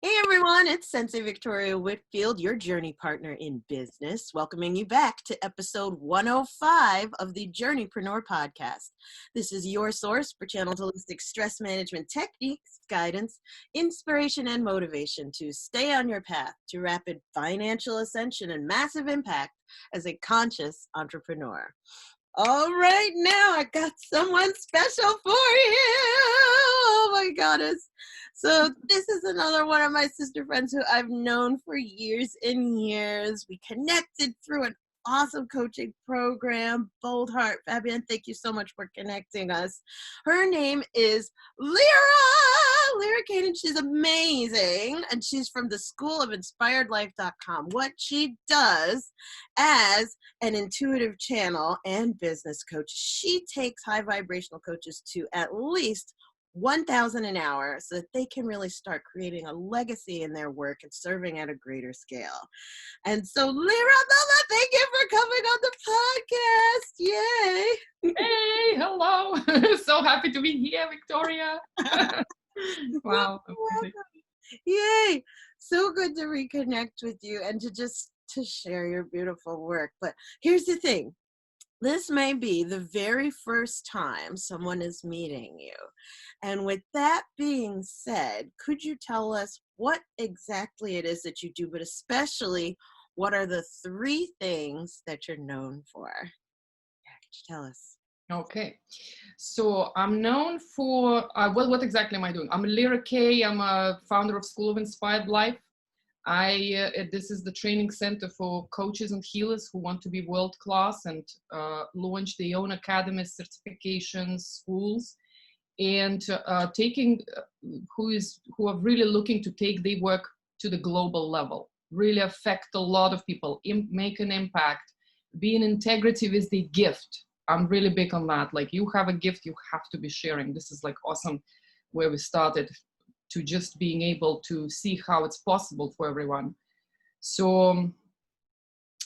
Hey everyone, it's Sensei Victoria Whitfield, your journey partner in business, welcoming you back to episode 105 of the Journeypreneur Podcast. This is your source for channeled holistic stress management techniques, guidance, inspiration, and motivation to stay on your path to rapid financial ascension and massive impact as a conscious entrepreneur. All right, now I got someone special for you. Oh my goodness. So this is another one of my sister friends who I've known for years and years. We connected through an awesome coaching program. Bold Heart, Fabian, thank you so much for connecting us. Her name is Lira Kaden. She's amazing. And she's from the School of InspiredLife.com. What she does as an intuitive channel and business coach, she takes high vibrational coaches to at least 1,000 an hour so that they can really start creating a legacy in their work and serving at a greater scale. And so, Lira, Mama, thank you for coming on the podcast. Yay. Hey, hello. So happy to be here, Victoria. Wow. Yay. So good to reconnect with you and to share your beautiful work. But here's the thing. This may be the very first time someone is meeting you. And with that being said, could you tell us what exactly it is that you do, but especially what are the 3 things that you're known for? Yeah, could you tell us? Okay. So I'm known for, what exactly am I doing? I'm Lira K. I'm a founder of School of Inspired Life. This is the training center for coaches and healers who want to be world-class and launch their own academies, certifications, schools, and who are really looking to take their work to the global level, really affect a lot of people, make an impact, be in integrity with the gift. I'm really big on that. Like, you have a gift, you have to be sharing. This is like awesome where we started, to just being able to see how it's possible for everyone. So,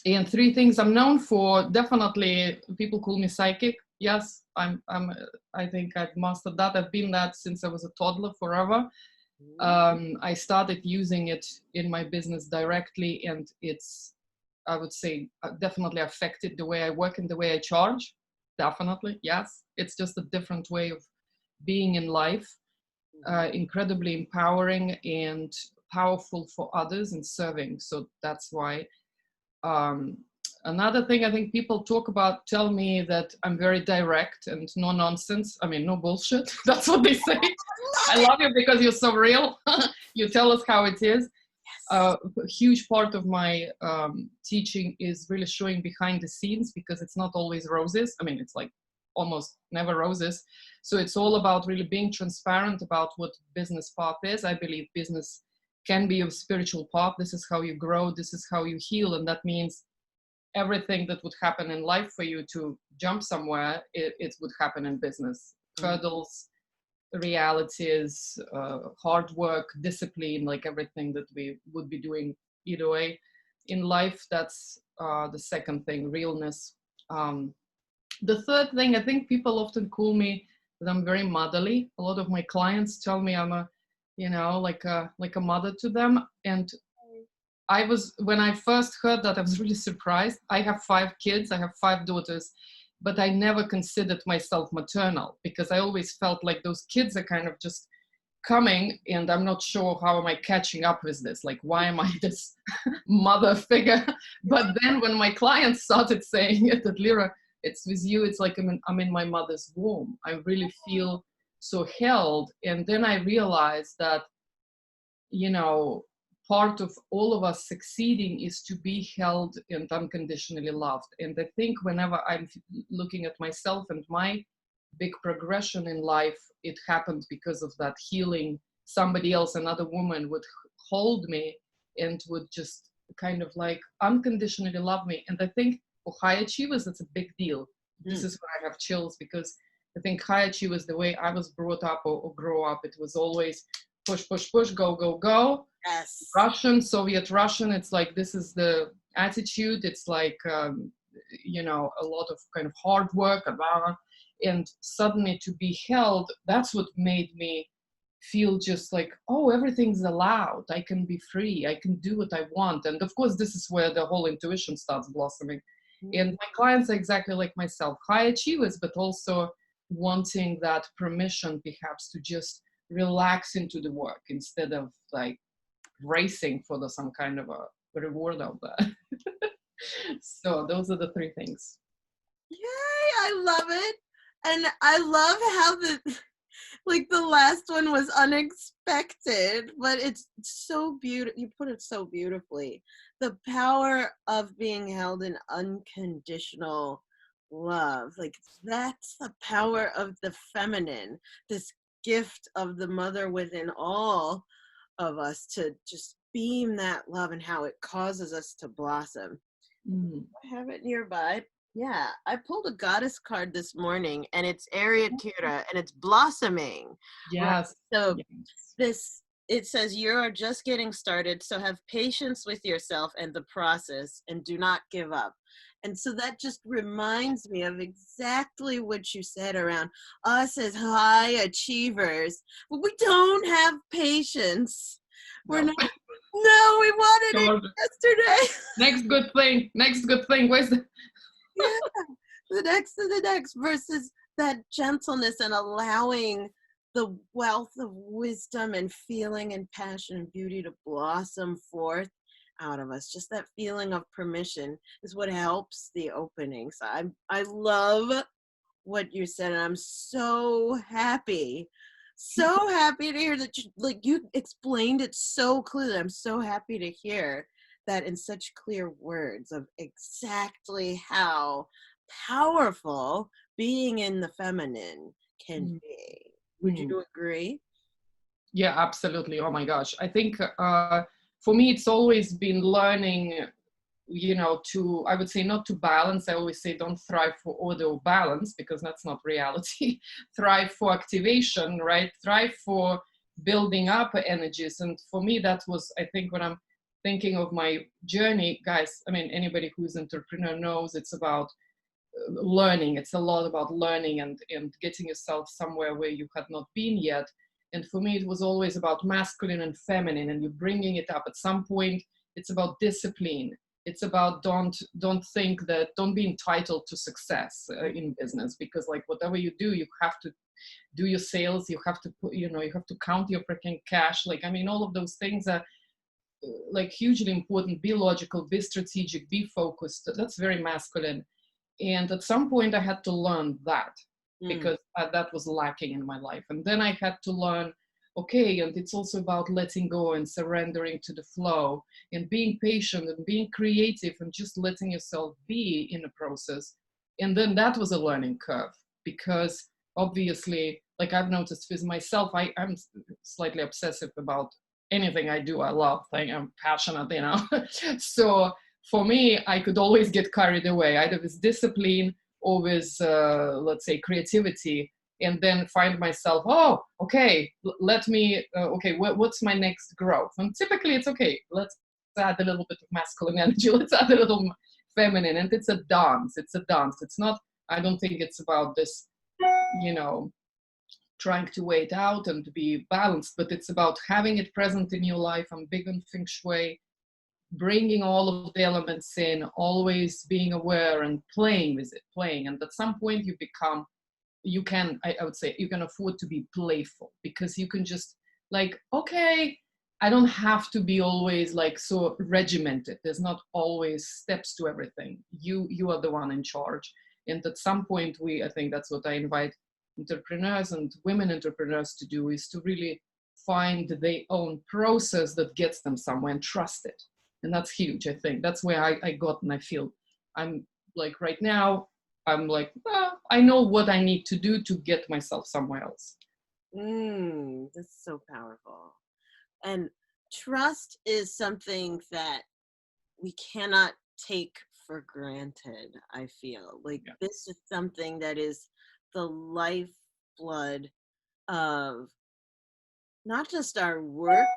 and 3 things I'm known for, definitely people call me psychic. Yes, I think I've mastered that. I've been that since I was a toddler forever. I started using it in my business directly, and it's, I would say, definitely affected the way I work and the way I charge. Definitely, yes. It's just a different way of being in life. Incredibly empowering and powerful for others and serving. So that's why. Another thing I think people tell me that I'm very direct and no nonsense. I mean, no bullshit. That's what they say. I love you because you're so real. You tell us how it is. A huge part of my teaching is really showing behind the scenes, because it's not always roses. I mean, it's like almost never roses. So it's all about really being transparent about what business path is. I believe business can be a spiritual path. This is how you grow. This is how you heal. And that means everything that would happen in life for you to jump somewhere, it would happen in business. Hurdles, realities, hard work, discipline, like everything that we would be doing either way. In life, that's the second thing, realness. The third thing, I think people often call me that I'm very motherly. A lot of my clients tell me I'm like a mother to them. And when I first heard that, I was really surprised. I have 5 kids, I have 5 daughters, but I never considered myself maternal, because I always felt like those kids are kind of just coming, and I'm not sure how am I catching up with this. Like, why am I this mother figure? But then when my clients started saying it, that Lira, it's with you, it's like I'm in my mother's womb. I really feel so held. And then I realized that, part of all of us succeeding is to be held and unconditionally loved. And I think whenever I'm looking at myself and my big progression in life, it happened because of that healing. Somebody else, another woman, would hold me and would just kind of like unconditionally love me. And I think for high achievers, that's a big deal. This is where I have chills, because I think high achievers, the way I was brought up or grow up, it was always push, push, push, go, go, go. Yes. Soviet Russian, it's like, this is the attitude. It's like, a lot of kind of hard work. And suddenly to be held, that's what made me feel just like, oh, everything's allowed. I can be free. I can do what I want. And of course, this is where the whole intuition starts blossoming. And my clients are exactly like myself, high achievers, but also wanting that permission perhaps to just relax into the work instead of like racing for some kind of a reward out there. So those are the three things. Yay, I love it. And I love how the last one was unexpected, but it's so beautiful. You put it so beautifully. The power of being held in unconditional love. Like, that's the power of the feminine, this gift of the mother within all of us to just beam that love and how it causes us to blossom. I have it nearby. Yeah, I pulled a goddess card this morning, and it's Ariatura, and it's blossoming. Yes. Right? So it says you are just getting started, so have patience with yourself and the process, and do not give up. And so that just reminds me of exactly what you said around us as high achievers. But we don't have patience. We're not. No, we wanted it yesterday. Next good thing. Where's the... Yeah, the next versus that gentleness and allowing the wealth of wisdom and feeling and passion and beauty to blossom forth out of us. Just that feeling of permission is what helps the opening. So I love what you said, and I'm so happy to hear that you explained it so clearly. I'm so happy to hear that in such clear words of exactly how powerful being in the feminine can be. Would you agree? Yeah, absolutely. Oh my gosh. I think for me, it's always been learning, I would say not to balance. I always say don't thrive for order or balance, because that's not reality. Thrive for activation, right? Thrive for building up energies. And for me, that was, I think, when I'm thinking of my journey, guys, I mean, anybody who's an entrepreneur knows it's about learning. It's a lot about learning and getting yourself somewhere where you had not been yet. And for me, it was always about masculine and feminine, and you're bringing it up. At some point, it's about discipline. It's about don't be entitled to success in business, because like whatever you do, you have to do your sales. You have to put, you have to count your freaking cash. Like, I mean, all of those things are like hugely important. Be logical, be strategic, be focused. That's very masculine. And at some point I had to learn that because that was lacking in my life. And then I had to learn, okay, and it's also about letting go and surrendering to the flow and being patient and being creative and just letting yourself be in the process. And then that was a learning curve, because obviously, like I've noticed with myself, I'm slightly obsessive about anything I do. I love things. I'm passionate, So for me, I could always get carried away, either with discipline or with, let's say, creativity, and then find myself, oh, okay, what's my next growth? And typically it's okay, let's add a little bit of masculine energy, let's add a little feminine, and it's a dance. It's not, I don't think it's about this, trying to wait out and to be balanced, but it's about having it present in your life. I'm big on feng shui, bringing all of the elements in, always being aware and playing with it, and at some point I would say you can afford to be playful, because you can just like, okay, I don't have to be always like so regimented. There's not always steps to everything. You are the one in charge. And at some point I think that's what I invite entrepreneurs and women entrepreneurs to do, is to really find their own process that gets them somewhere and trust it. And that's huge. I think that's where I got, and I feel I'm like right now, I'm like, I know what I need to do to get myself somewhere else. That's so powerful. And trust is something that we cannot take for granted, I feel. Like, this is something that is the lifeblood of not just our work,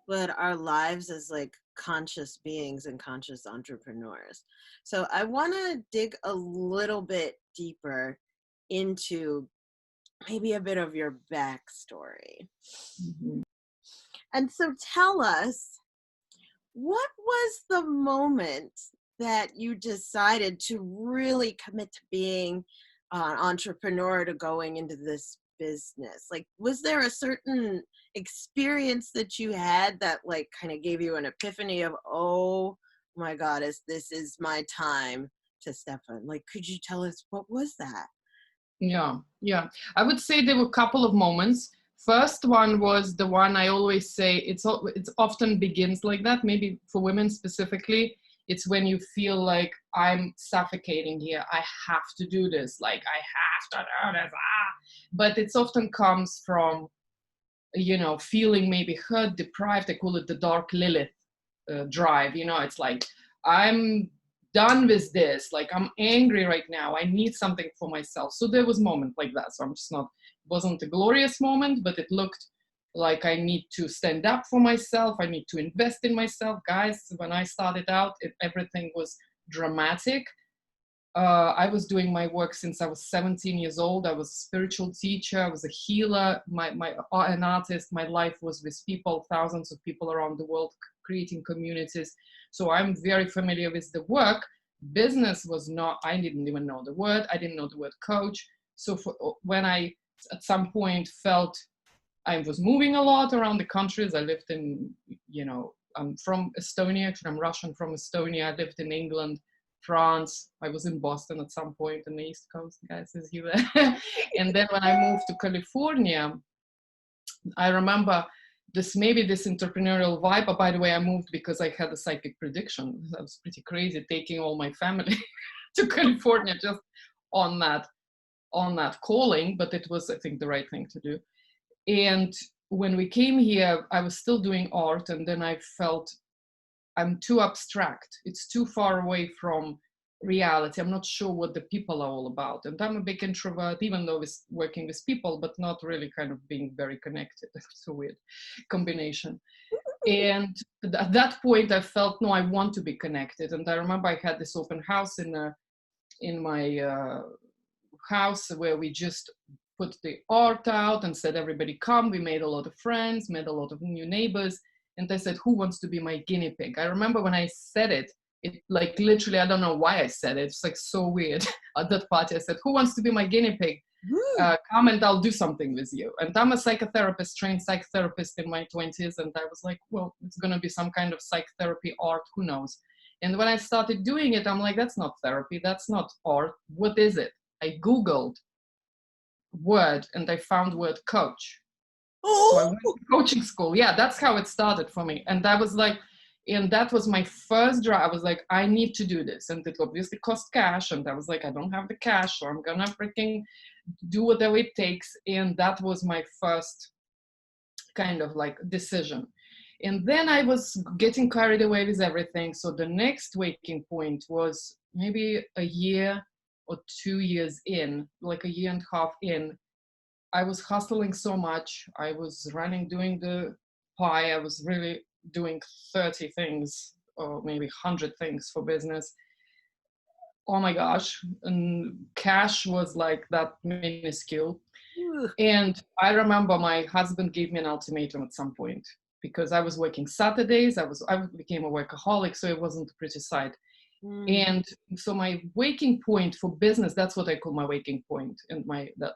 but our lives as like conscious beings and conscious entrepreneurs. So I want to dig a little bit deeper into maybe a bit of your backstory. Mm-hmm. And so tell us, what was the moment that you decided to really commit to being an entrepreneur, to going into this business? Like, was there a certain experience that you had that like kind of gave you an epiphany of, oh my God, this is my time to step in? Like, could you tell us what was that? Yeah. I would say there were a couple of moments. First one was the one I always say, it's often begins like that, maybe for women specifically. It's when you feel like, I'm suffocating here. I have to do this. Like, I have to do this. But it often comes from, feeling maybe hurt, deprived. I call it the dark Lilith drive. It's like, I'm done with this. Like, I'm angry right now. I need something for myself. So there was a moment like that. So it wasn't a glorious moment, but it looked like I need to stand up for myself. I need to invest in myself. Guys, when I started out, everything was dramatic. I was doing my work since I was 17 years old. I was a spiritual teacher. I was a healer, an artist. My life was with people, thousands of people around the world, creating communities. So I'm very familiar with the work. Business was not, I didn't even know the word. I didn't know the word coach. So when I, at some point, felt I was moving a lot around the countries. I lived in, I'm from Estonia. Actually, I'm Russian from Estonia. I lived in England, France. I was in Boston at some point on the East Coast, guys, as you were. And then when I moved to California, I remember this entrepreneurial vibe. But by the way, I moved because I had a psychic prediction. That was pretty crazy, taking all my family to California just on that calling. But it was, I think, the right thing to do. And when we came here, I was still doing art, and then I felt I'm too abstract. It's too far away from reality. I'm not sure what the people are all about. And I'm a big introvert, even though it's working with people, but not really kind of being very connected. It's a weird combination. And at that point, I felt, no, I want to be connected. And I remember I had this open house in my house where we just put the art out and said, everybody come. We made a lot of friends, made a lot of new neighbors. And I said, who wants to be my guinea pig? I remember when I said it like literally, I don't know why I said it. It's like so weird. At that party, I said, who wants to be my guinea pig? Come and I'll do something with you. And I'm a psychotherapist, trained psychotherapist in my 20s. And I was like, well, it's going to be some kind of psychotherapy art. Who knows? And when I started doing it, I'm like, that's not therapy. That's not art. What is it? I Googled word and I found word coach. So I went to coaching school. Yeah, that's how it started for me. And I was like, and that was my first drive. I was like, I need to do this. And it obviously cost cash. And I was like, I don't have the cash, so I'm going to freaking do whatever it takes. And that was my first kind of like decision. And then I was getting carried away with everything. So the next waking point was maybe a year or 2 years in, like a year and a half in. I was hustling so much. I was doing the pie. I was really doing 30 things or maybe 100 things for business. Oh my gosh. And cash was like that minuscule. And I remember my husband gave me an ultimatum at some point because I was working Saturdays. I became a workaholic, so it wasn't a pretty sight. And so my waking point for business, that's what I call my waking point, and that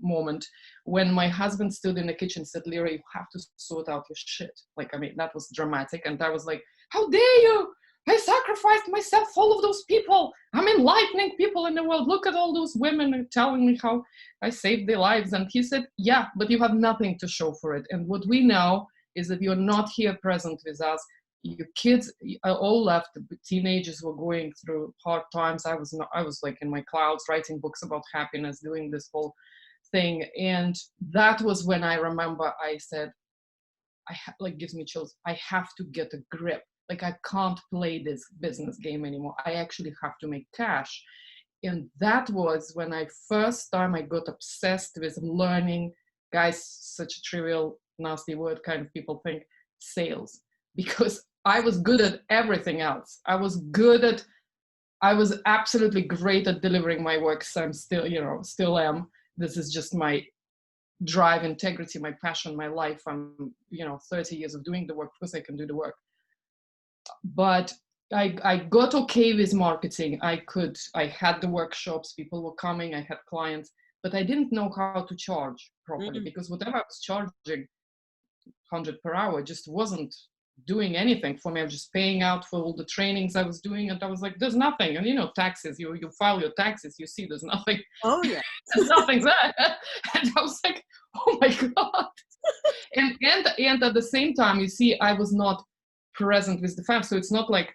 moment when my husband stood in the kitchen and said, Lira, you have to sort out your shit. Like, I mean, that was dramatic. And I was like, how dare you? I sacrificed myself for all of those people. I'm enlightening people in the world. Look at all those women telling me how I saved their lives. And he said, yeah, but you have nothing to show for it. And what we know is that you're not here present with us. Your kids are all left. The teenagers were going through hard times. I was like in my clouds, writing books about happiness, doing this whole thing. And that was when I remember I said, like gives me chills. I have to get a grip. Like, I can't play this business game anymore. I actually have to make cash. And that was when I got obsessed with learning, guys, such a trivial, nasty word kind of people think, sales. Because I was good at everything else. I was absolutely great at delivering my work. So I'm still am. this is just my drive, integrity, my passion, my life. I'm, 30 years of doing the work. Of course I can do the work. But I got okay with marketing. I had the workshops, people were coming, I had clients, but I didn't know how to charge properly, because whatever I was charging, 100 per hour, just wasn't doing anything for me. I was just paying out for all the trainings I was doing, and I was like, there's nothing. And taxes, you file your taxes, you see there's nothing. Oh yeah. There's nothing there. And I was like, oh my God. and at the same time, you see, I was not present with the family. So it's not like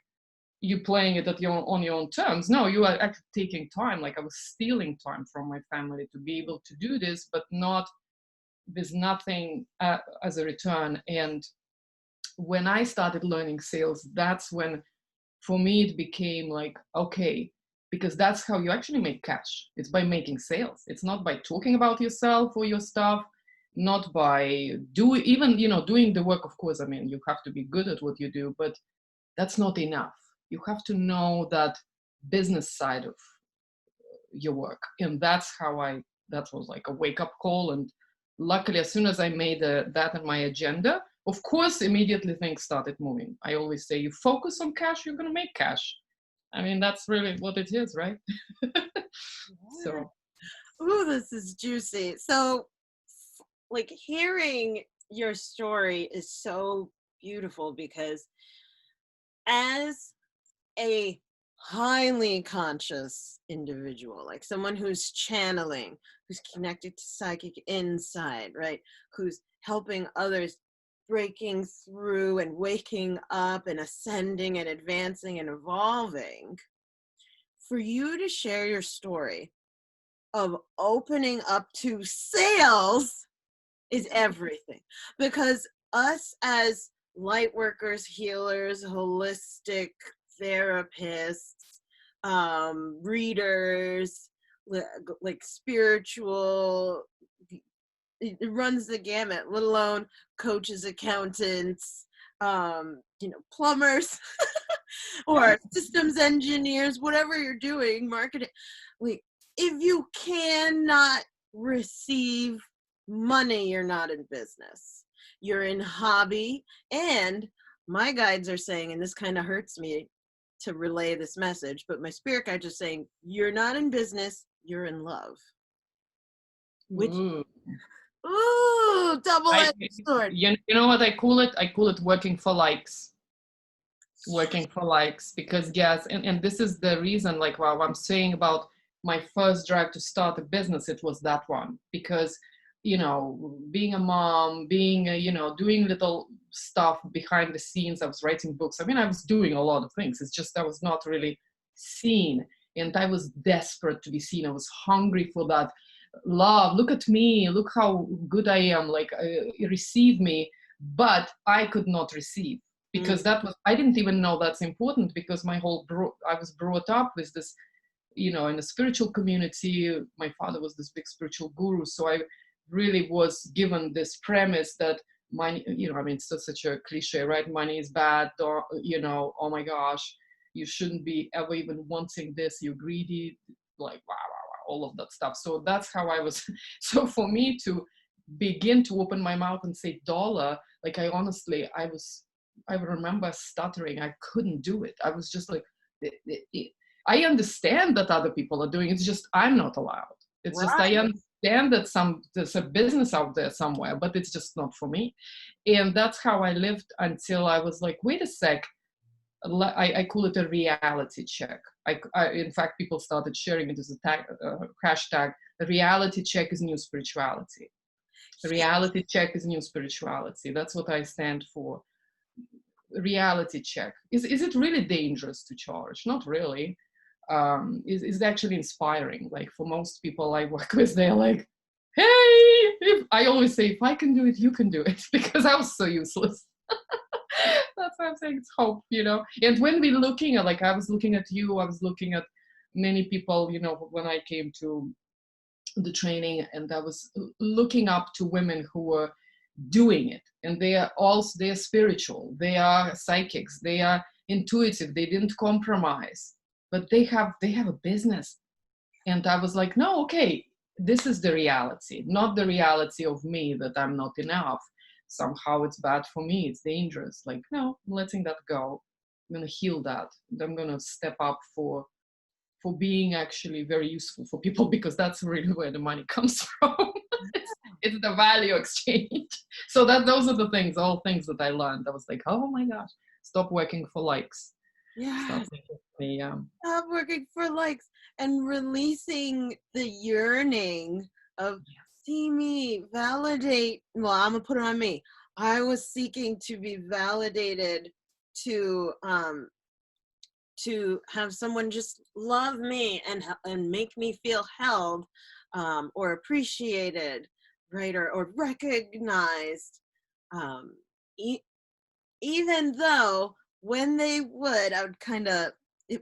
you playing it on your own terms. No, you are actually taking time. Like I was stealing time from my family to be able to do this, but not with nothing as a return. And when I started learning sales, that's when for me it became like, okay, because that's how you actually make cash. It's by making sales. It's not by talking about yourself or your stuff, not by doing the work. Of course, I mean, you have to be good at what you do, but that's not enough. You have to know that business side of your work. And that was like a wake up call. And luckily, as soon as I made that on my agenda, of course, immediately things started moving. I always say, you focus on cash, you're going to make cash. I mean, that's really what it is, right? So. Ooh, this is juicy. So, like, hearing your story is so beautiful, because as a highly conscious individual, like someone who's channeling, who's connected to psychic insight, right? Who's helping others, breaking through and waking up and ascending and advancing and evolving, for you to share your story of opening up to sales is everything. Because us as light workers, healers, holistic therapists, readers, like spiritual, it runs the gamut, let alone coaches, accountants, plumbers, or systems engineers, whatever you're doing, marketing. Like, if you cannot receive money, you're not in business. You're in hobby. And my guides are saying, and this kind of hurts me to relay this message, but my spirit guides are saying, you're not in business, you're in love. Which, double-edged sword. You know what I call it? I call it working for likes. Working for likes, because yes, and this is the reason, like, what I'm saying about my first drive to start a business, it was that one. Because being a mom, being doing little stuff behind the scenes, I was writing books. I mean, I was doing a lot of things. It's just I was not really seen, and I was desperate to be seen. I was hungry for that love. Look at me, look how good I am, like, receive me. But I could not receive, because I didn't even know that's important, because I was brought up with this, in a spiritual community. My father was this big spiritual guru, so I really was given this premise that money, I mean, it's such a cliche, right? Money is bad, or, oh my gosh, you shouldn't be ever even wanting this, you're greedy, like, wow, all of that stuff. So that's how I was. So for me to begin to open my mouth and say dollar, like, I remember stuttering. I couldn't do it. I was just like, I understand that other people are doing it. It's just I'm not allowed. It's just, I understand that there's a business out there somewhere, but it's just not for me. And that's how I lived until I was like, wait a sec. I call it a reality check. In fact, people started sharing it as a hashtag. A reality check is new spirituality. A reality check is new spirituality. That's what I stand for. Reality check. Is it really dangerous to charge? Not really. Is actually inspiring. Like, for most people I work with, they're like, hey, I always say, if I can do it, you can do it, because I was so useless. That's why I'm saying it's hope, And when we're looking at, like, I was looking at you, I was looking at many people, when I came to the training, and I was looking up to women who were doing it, and they're spiritual, they are psychics, they are intuitive, they didn't compromise, but they have a business. And I was like, no, okay, this is the reality, not the reality of me that I'm not enough. Somehow it's bad for me, it's dangerous. Like, no, I'm letting that go. I'm going to heal that. And I'm going to step up for being actually very useful for people, because that's really where the money comes from. It's the value exchange. So those are the things, all things that I learned. I was like, oh my gosh, stop working for likes. Yeah. Stop working for likes and releasing the yearning of see me, validate. Well, I'm gonna put it on me. I was seeking to be validated, to have someone just love me and make me feel held, or appreciated, right, or recognized, even though when they would, I would kind of, it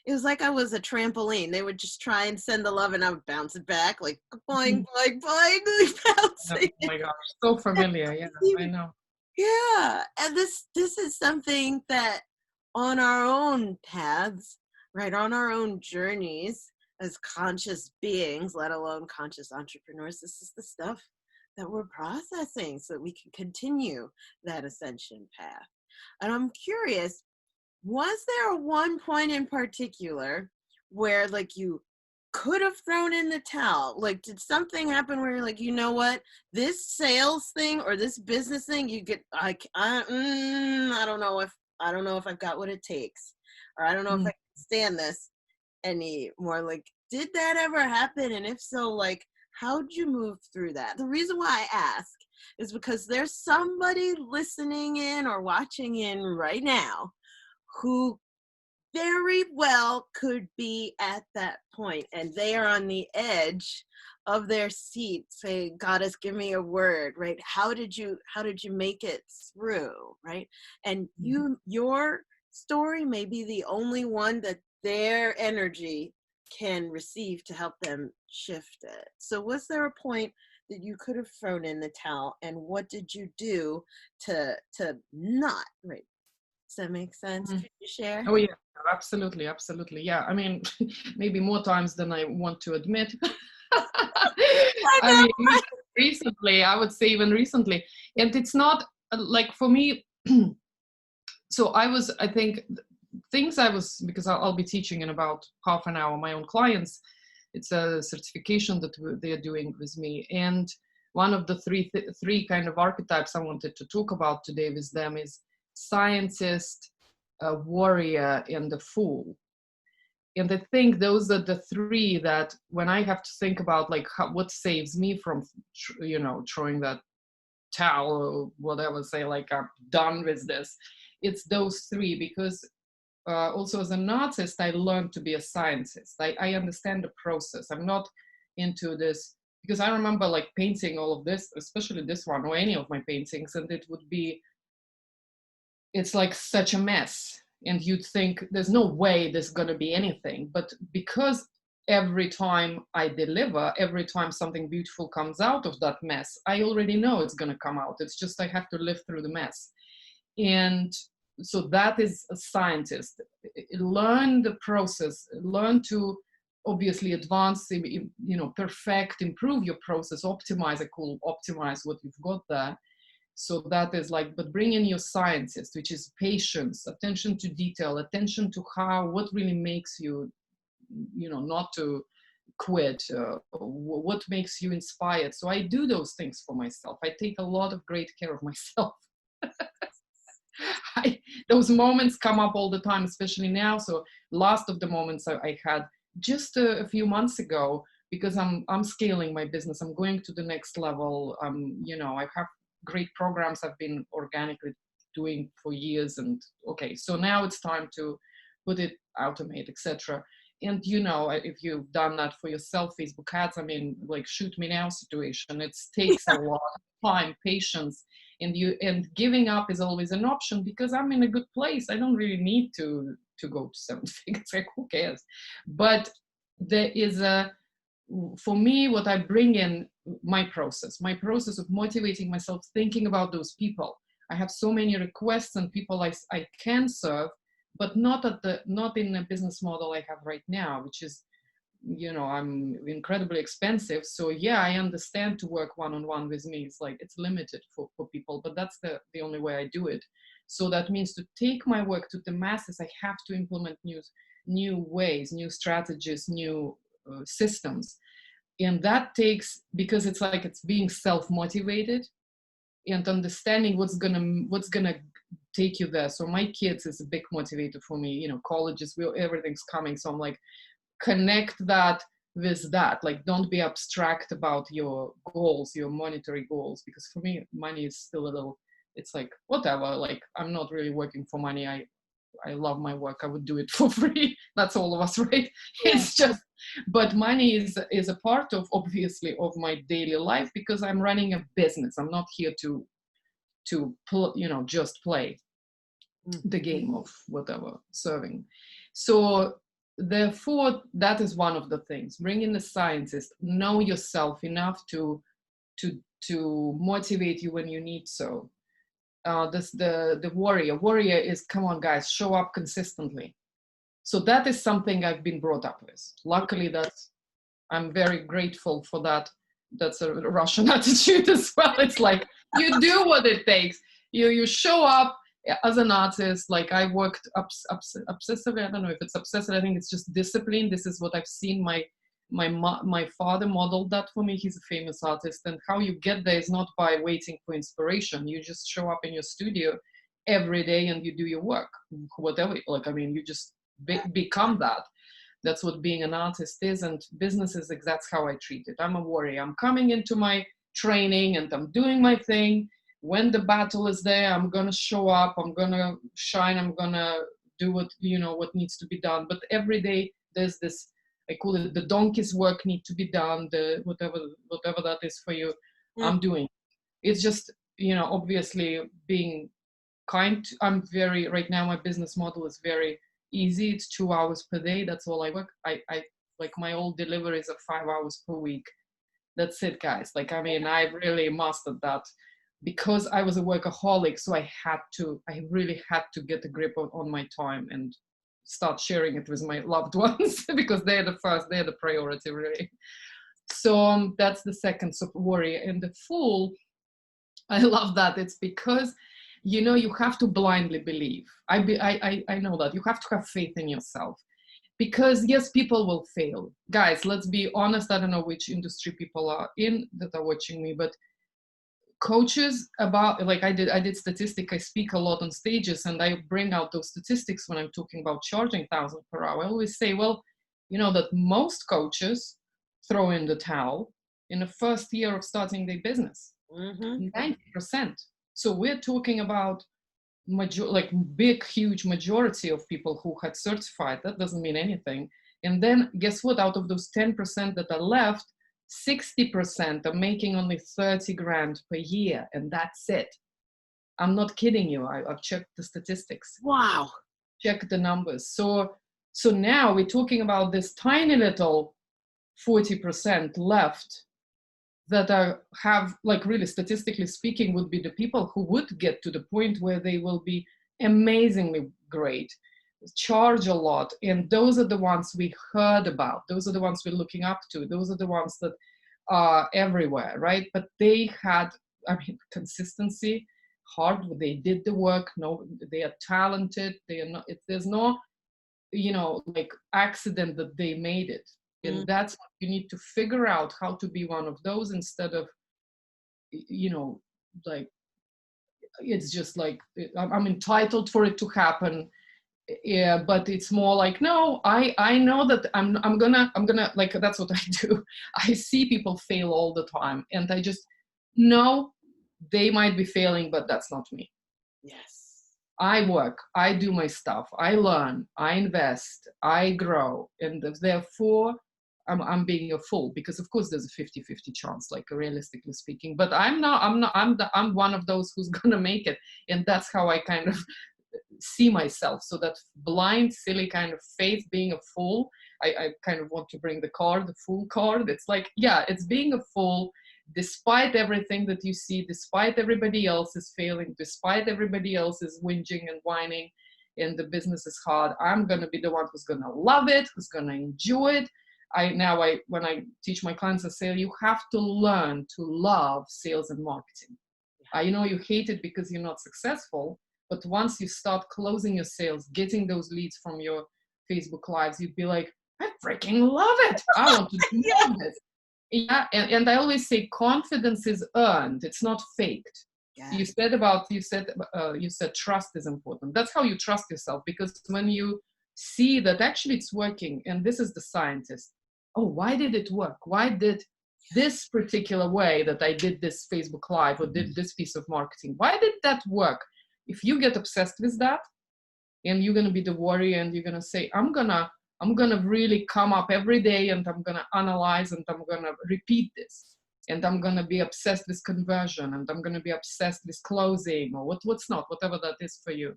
was like I was a trampoline. They would just try and send the love, and I would bounce it back, like boing, boing, boing, like bouncing. Oh my gosh, so familiar. Yeah, I know. Yeah, and this is something that on our own paths, right, on our own journeys as conscious beings, let alone conscious entrepreneurs, this is the stuff that we're processing so that we can continue that ascension path. And I'm curious, was there one point in particular where like you could have thrown in the towel? Like, did something happen where you're like, you know what, this sales thing or this business thing, you get, I don't know if I've got what it takes, or I don't know if I can stand this anymore. Like, did that ever happen? And if so, like, how'd you move through that? The reason why I ask is because there's somebody listening in or watching in right now who very well could be at that point, and they are on the edge of their seat saying, Goddess, give me a word, right? How did you make it through, right? And your story may be the only one that their energy can receive to help them shift it. So was there a point that you could have thrown in the towel, and what did you do to not, right? Does that make sense? Could you share? Oh yeah, absolutely. Yeah, I mean, maybe more times than I want to admit. I mean, recently, I would say even recently. And it's not like for me, so I think because I'll be teaching in about half an hour my own clients. It's a certification that they're doing with me. And one of the three kind of archetypes I wanted to talk about today with them is scientist, a warrior, and a fool. And I think those are the three that when I have to think about like what saves me from, throwing that towel or whatever, say like I'm done with this, it's those three. Because also as an artist, I learned to be a scientist. I understand the process. I'm not into this, because I remember like painting all of this, especially this one or any of my paintings, and it's like such a mess. And you'd think there's no way there's going to be anything. But because every time I deliver, every time something beautiful comes out of that mess, I already know it's going to come out. It's just I have to live through the mess. And so that is a scientist. Learn the process, learn to obviously advance, perfect, improve your process, optimize what you've got there. So that is like, but bring in your scientist, which is patience, attention to detail, attention to what really makes you, not to quit, what makes you inspired. So I do those things for myself. I take a lot of great care of myself. Those moments come up all the time, especially now. So last of the moments I had just a few months ago, because I'm scaling my business. I'm going to the next level. I have great programs I've been organically doing for years, and okay, so now it's time to put it, automate, etc. And if you've done that for yourself, Facebook ads, I mean, like shoot me now situation, it takes a lot of time, patience, and giving up is always an option, because I'm in a good place. I don't really need to go to 7 figures, like who cares? But there is for me, what I bring in my process of motivating myself, thinking about those people. I have so many requests and people I can serve, but not in the business model I have right now, which is I'm incredibly expensive. So yeah, I understand to work one-on-one with me. It's like, it's limited for people, but that's the only way I do it. So that means to take my work to the masses, I have to implement new ways, new strategies, new systems. And that takes, because it's like, it's being self-motivated and understanding what's gonna take you there. So my kids is a big motivator for me, colleges, everything's coming. So I'm like, connect that with that. Like, don't be abstract about your goals, your monetary goals, because for me, money is still a little, it's like, whatever, like, I'm not really working for money. I love my work. I would do it for free. That's all of us, right? It's just, but money is a part of, obviously, of my daily life, because I'm running a business. I'm not here to just play the game of whatever, serving. So therefore, that is one of the things. Bring in the scientist. Know yourself enough to motivate you when you need so. The warrior is, come on guys, show up consistently. So that is something I've been brought up with. Luckily, I'm very grateful for that. That's a Russian attitude as well. It's like, you do what it takes. You show up as an artist. Like, I worked obsessively. I don't know if it's obsessive. I think it's just discipline. This is what I've seen. My father modeled that for me. He's a famous artist, and how you get there is not by waiting for inspiration. You just show up in your studio every day and you do your work, whatever. Like, I mean, you just become that. That's what being an artist is, and business is. That's how I treat it. I'm a warrior. I'm coming into my training and I'm doing my thing. When the battle is there, I'm gonna show up. I'm gonna shine. I'm gonna do what needs to be done. But every day there's this, I call it the donkey's work need to be done, the whatever that is for you. I'm doing. It's just, obviously being kind. Right now my business model is very easy. It's 2 hours per day. That's all I work. I like, my old deliveries are 5 hours per week. That's it, guys. Like, I mean, I really mastered that because I was a workaholic. So I really had to get a grip on my time and start sharing it with my loved ones because they're the priority, really. So that's the second warrior. And the fool, I love that. It's because, you have to blindly believe. I know that you have to have faith in yourself, because yes, people will fail. Guys, let's be honest. I don't know which industry people are in that are watching me, but coaches, about, like, I did statistics. I speak a lot on stages, and I bring out those statistics when I'm talking about charging 1,000 per hour. I always say, well, that most coaches throw in the towel in the first year of starting their business. 90%. So we're talking about big, huge majority of people who had certified. That doesn't mean anything. And then guess what? Out of those 10% that are left, 60% are making only 30 grand per year, and that's it. I'm not kidding you. I've checked the statistics. Wow. Check the numbers. So now we're talking about this tiny little 40% left that have, like, really, statistically speaking, would be the people who would get to the point where they will be amazingly great, charge a lot. And those are the ones we heard about. Those are the ones we're looking up to. Those are the ones that are everywhere, right? But they had, consistency, hard. They did the work. No, they are talented. They are not. There's no, like, accident that they made it. And that's what you need to figure out, how to be one of those, instead of, like, it's just like, I'm entitled for it to happen. Yeah, but it's more like, no, I know that I'm gonna, like, that's what I do. I see people fail all the time, and I just know they might be failing, but that's not me. Yes. I work, I do my stuff, I learn, I invest, I grow, and therefore I'm being a fool, because of course there's a 50-50 chance, like, realistically speaking, but I'm one of those who's gonna make it. And that's how I kind of see myself. So that blind, silly kind of faith, being a fool, I kind of want to bring the fool card. It's like, yeah, it's being a fool despite everything that you see, despite everybody else is failing, despite everybody else is whinging and whining, and the business is hard. I'm going to be the one who's going to love it, who's going to enjoy it. When I teach my clients a sale, you have to learn to love sales and marketing. I know you hate it because you're not successful, but once you start closing your sales, getting those leads from your Facebook lives, you'd be like, I freaking love it. I want to do more of this. Yeah, and I always say confidence is earned. It's not faked. Yeah. You said trust is important. That's how you trust yourself, because when you see that actually it's working, and this is the scientist. Oh, why did it work? Why did this particular way that I did this Facebook Live or did this piece of marketing, why did that work? If you get obsessed with that, and you're going to be the warrior, and you're going to say, I'm going to really come up every day, and I'm going to analyze, and I'm going to repeat this, and I'm going to be obsessed with conversion, and I'm going to be obsessed with closing, or what's not, whatever that is for you.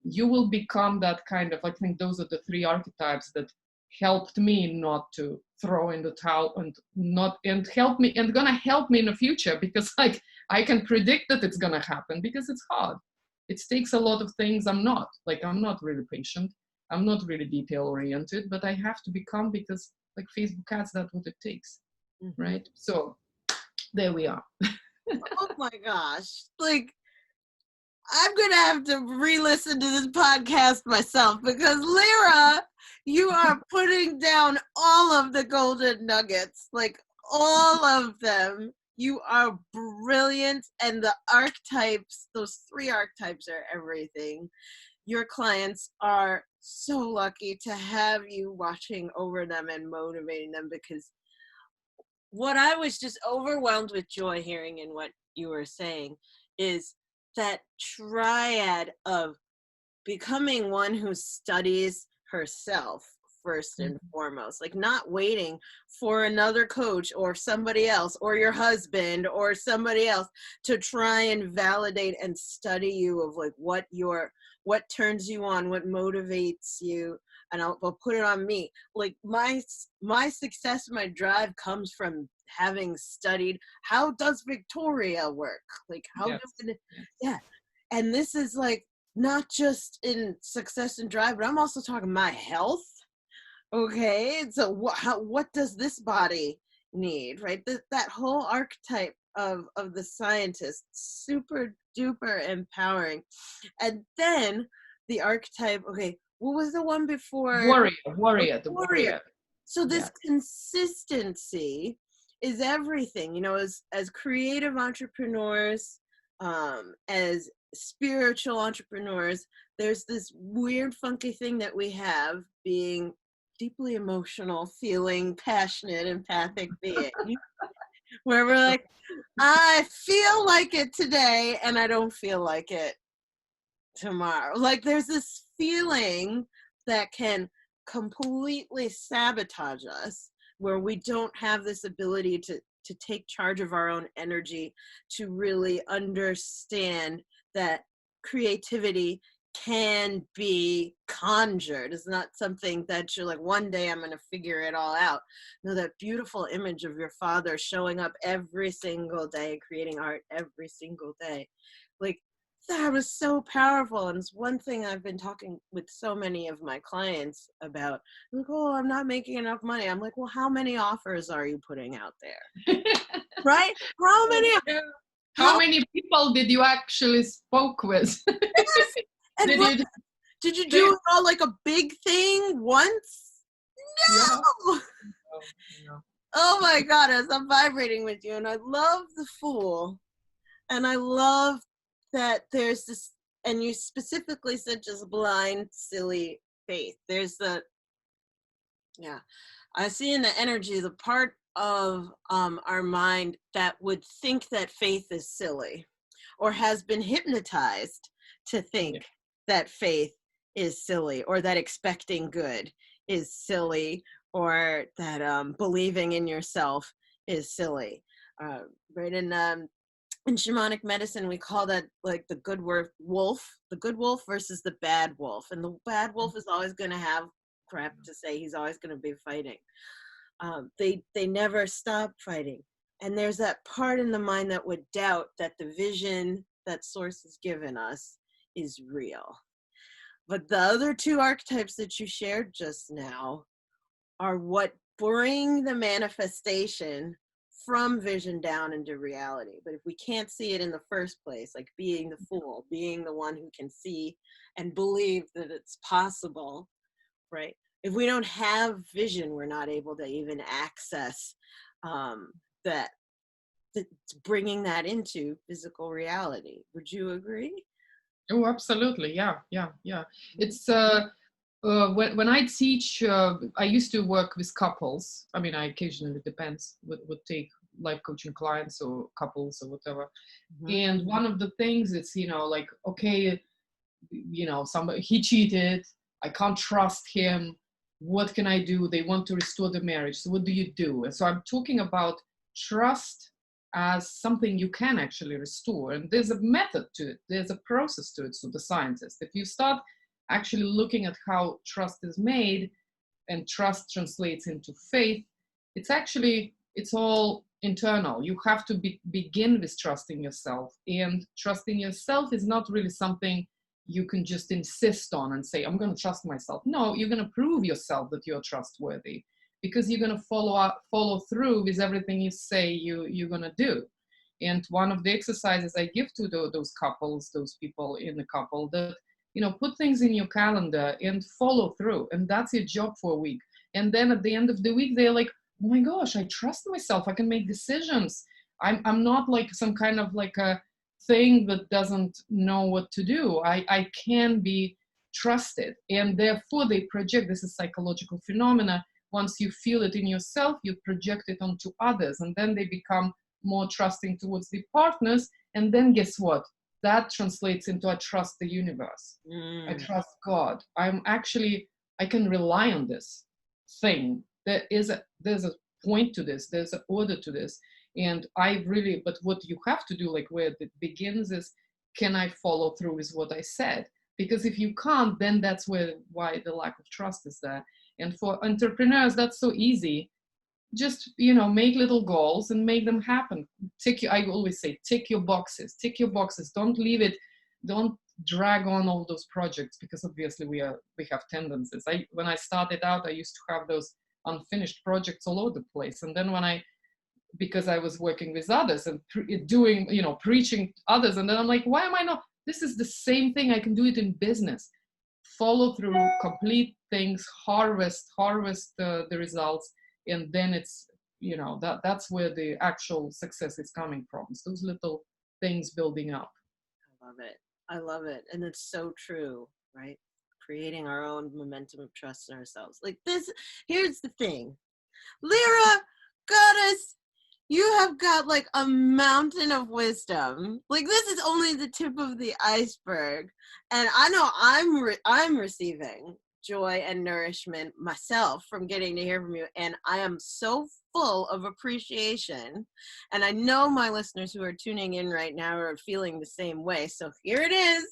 You will become that kind of, I think those are the 3 archetypes that helped me not to throw in the towel, and help me, and gonna help me in the future, because like I can predict that it's gonna happen, because it's hard. It takes a lot of things. I'm not really patient. I'm not really detail oriented, but I have to become, because like Facebook ads, that's what it takes. Mm-hmm. Right? So there we are. Oh my gosh. Like, I'm going to have to re-listen to this podcast myself, because Lira, you are putting down all of the golden nuggets, like all of them. You are brilliant. And the archetypes, those 3 archetypes are everything. Your clients are so lucky to have you watching over them and motivating them, because what I was just overwhelmed with joy hearing in what you were saying is that triad of becoming one who studies herself first and foremost, like not waiting for another coach or somebody else or your husband or somebody else to try and validate and study you of like what turns you on, what motivates you. And I'll put it on me. Like my success, my drive comes from having studied, how does Victoria work? Like yeah. And this is like not just in success and drive, but I'm also talking my health. Okay, so what does this body need, right? That whole archetype of the scientist, super duper empowering. And then the archetype, okay, what was the one before? Warrior. So this consistency is everything, you know, as creative entrepreneurs, as spiritual entrepreneurs, there's this weird, funky thing that we have, being deeply emotional, feeling passionate, empathic being, where we're like, I feel like it today and I don't feel like it tomorrow. Like there's this feeling that can completely sabotage us, where we don't have this ability to take charge of our own energy, to really understand that creativity can be conjured. It's not something that you're like, one day I'm going to figure it all out. No, that beautiful image of your father showing up every single day, creating art every single day. Like, that was so powerful. And it's one thing I've been talking with so many of my clients about. Like, oh, I'm not making enough money. I'm like, well, how many offers are you putting out there? Right? How many people did you actually spoke with? Yes. And did you do it all like a big thing once? No. Yeah. Oh my God, as I'm vibrating with you, and I love the Fool, and I love that there's this, and you specifically said just blind, silly faith. There's I see in the energy the part of our mind that would think that faith is silly, or has been hypnotized to think that faith is silly, or that expecting good is silly, or that believing in yourself is silly. Right in shamanic medicine, we call that like the good wolf versus the bad wolf. And the bad wolf is always going to have crap to say. He's always going to be fighting. They never stop fighting. And there's that part in the mind that would doubt that the vision that Source has given us is real. But the other 2 archetypes that you shared just now are what bring the manifestation from vision down into reality. But if we can't see it in the first place, like being the fool, being the one who can see and believe that it's possible, right? If we don't have vision, we're not able to even access that, bringing that into physical reality. Would you agree? Oh, absolutely. Yeah. It's when I teach, I used to work with couples. I mean, I occasionally, depends, would take life coaching clients or couples or whatever. And one of the things is, like, okay, somebody, he cheated, I can't trust him, what can I do? They want to restore the marriage, so what do you do? And so I'm talking about trust as something you can actually restore, and there's a method to it, there's a process to it. So the scientist, if you start actually looking at how trust is made, and trust translates into faith, it's all internal. You have to begin with trusting yourself, and trusting yourself is not really something you can just insist on and say, I'm going to trust myself. No, you're going to prove yourself that you're trustworthy, because you're going to follow through with everything you say you're going to do. And one of the exercises I give to those couples, those people in the couple, that, put things in your calendar and follow through. And that's your job for a week. And then at the end of the week, they're like, oh my gosh, I trust myself. I can make decisions. I'm not like some kind of like a thing that doesn't know what to do. I can be trusted. And therefore they project, this is psychological phenomena. Once you feel it in yourself, you project it onto others, and then they become more trusting towards the partners. And then guess what? That translates into, I trust the universe. I trust God. I can rely on this thing. There's a point to this. There's an order to this. And but what you have to do, like where it begins, is, can I follow through with what I said? Because if you can't, then that's why the lack of trust is there. And for entrepreneurs, that's so easy. Just, make little goals and make them happen. I always say, tick your boxes. Don't leave it. Don't drag on all those projects, because obviously we have tendencies. When I started out, I used to have those unfinished projects all over the place. And then because I was working with others and preaching to others, and then I'm like, why am I not? This is the same thing. I can do it in business. Follow through, complete things, harvest the results, and then it's, that's where the actual success is coming from. It's those little things building up. I love it. And it's so true, right? Creating our own momentum of trust in ourselves. Like this, here's the thing. Lira, goddess, you have got like a mountain of wisdom. Like this is only the tip of the iceberg. And I know I'm receiving joy and nourishment myself from getting to hear from you. And I am so full of appreciation. And I know my listeners who are tuning in right now are feeling the same way. So here it is.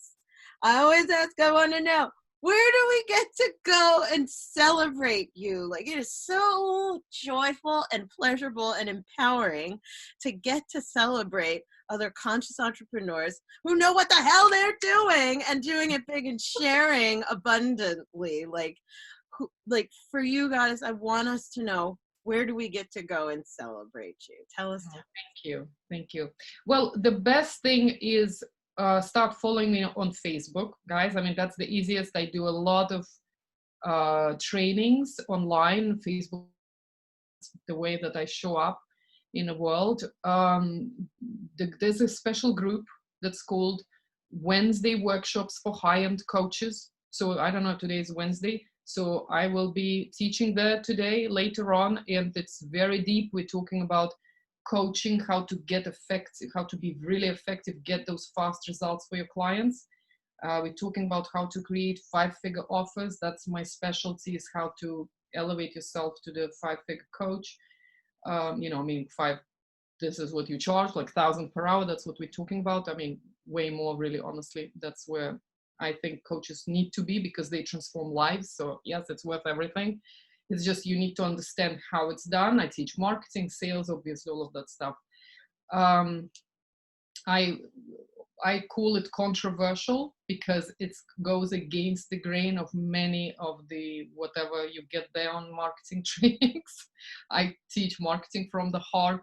I always ask, I want to know, where do we get to go and celebrate you? Like, it is so joyful and pleasurable and empowering to get to celebrate other conscious entrepreneurs who know what the hell they're doing and doing it big and sharing abundantly. Like for you guys, I want us to know, where do we get to go and celebrate you? Tell us. Thank you. Well, the best thing is, start following me on Facebook, guys. I mean, that's the easiest. I do a lot of trainings online. Facebook, the way that I show up in the world. There's a special group that's called Wednesday Workshops for High-End Coaches. So I don't know, today is Wednesday. So I will be teaching there today, later on, and it's very deep. We're talking about coaching, how to get effective, how to be really effective, get those fast results for your clients. We're talking about how to create 5-figure offers. That's my specialty, is how to elevate yourself to the 5-figure coach. This is what you charge, like 1,000 per hour. That's what we're talking about. I mean, way more, really, honestly. That's where I think coaches need to be, because they transform lives. So yes, it's worth everything. It's just, you need to understand how it's done. I teach marketing, sales, obviously, all of that stuff. I call it controversial because it goes against the grain of many of the whatever you get there on marketing trainings. I teach marketing from the heart.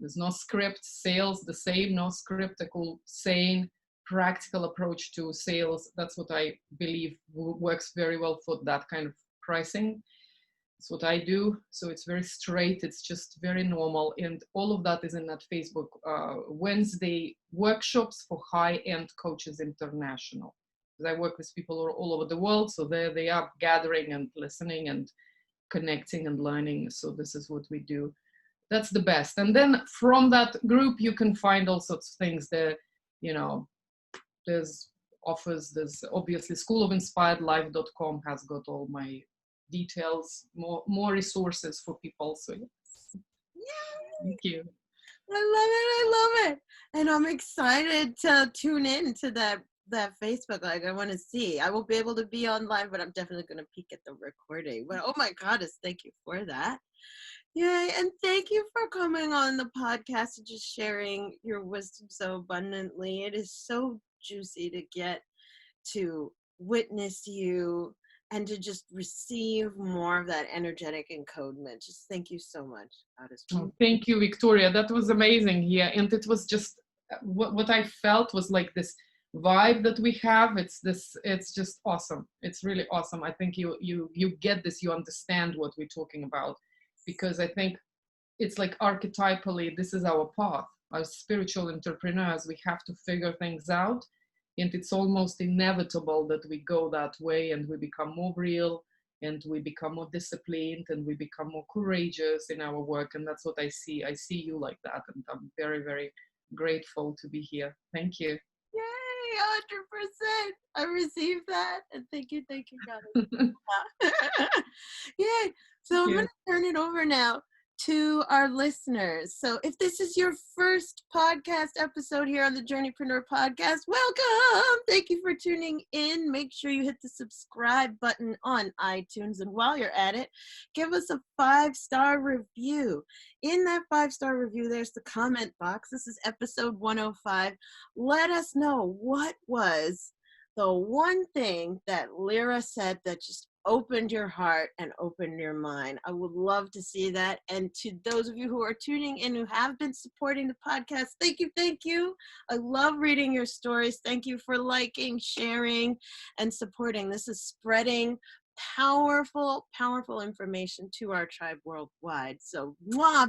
There's no script. Sales the same, no script. I call sane, practical approach to sales. That's what I believe works very well for that kind of pricing. It's what I do. So it's very straight. It's just very normal. And all of that is in that Facebook Wednesday workshops for high-end coaches international. Because I work with people all over the world. So there they are gathering and listening and connecting and learning. So this is what we do. That's the best. And then from that group, you can find all sorts of things there. There's offers. There's obviously schoolofinspiredlife.com has got all my details, more resources for people. So yes. Thank you. I love it. And I'm excited to tune in to that Facebook. Like, I want to see. I won't be able to be on live, but I'm definitely going to peek at the recording. But oh my goddess, thank you for that. Yay. And thank you for coming on the podcast and just sharing your wisdom so abundantly. It is so juicy to get to witness you and to just receive more of that energetic encodement. Just thank you so much. Thank you, Victoria. That was amazing here. And it was just what I felt was like this vibe that we have. It's just awesome. It's really awesome. I think you get this, you understand what we're talking about, because I think it's like archetypally, this is our path. As spiritual entrepreneurs, we have to figure things out. And it's almost inevitable that we go that way and we become more real and we become more disciplined and we become more courageous in our work. And that's what I see. I see you like that. And I'm very, very grateful to be here. Thank you. Yay, 100%. I received that. And thank you, guys. Yay. So I'm going to turn it over now to our listeners. So if this is your first podcast episode here on the Journeypreneur Podcast, welcome. Thank you for tuning in. Make sure you hit the subscribe button on iTunes. And while you're at it, give us a 5-star review. In that 5-star review, there's the comment box. This is episode 105. Let us know what was the one thing that Lira said that just opened your heart and opened your mind. I would love to see that. And to those of you who are tuning in who have been supporting the podcast, thank you. I love reading your stories. Thank you for liking, sharing, and supporting. This is spreading powerful information to our tribe worldwide. So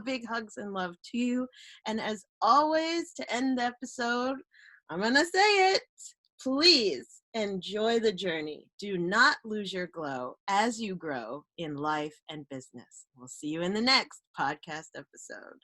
big hugs and love to you. And as always, to end the episode, I'm gonna say it. Please enjoy the journey. Do not lose your glow as you grow in life and business. We'll see you in the next podcast episode.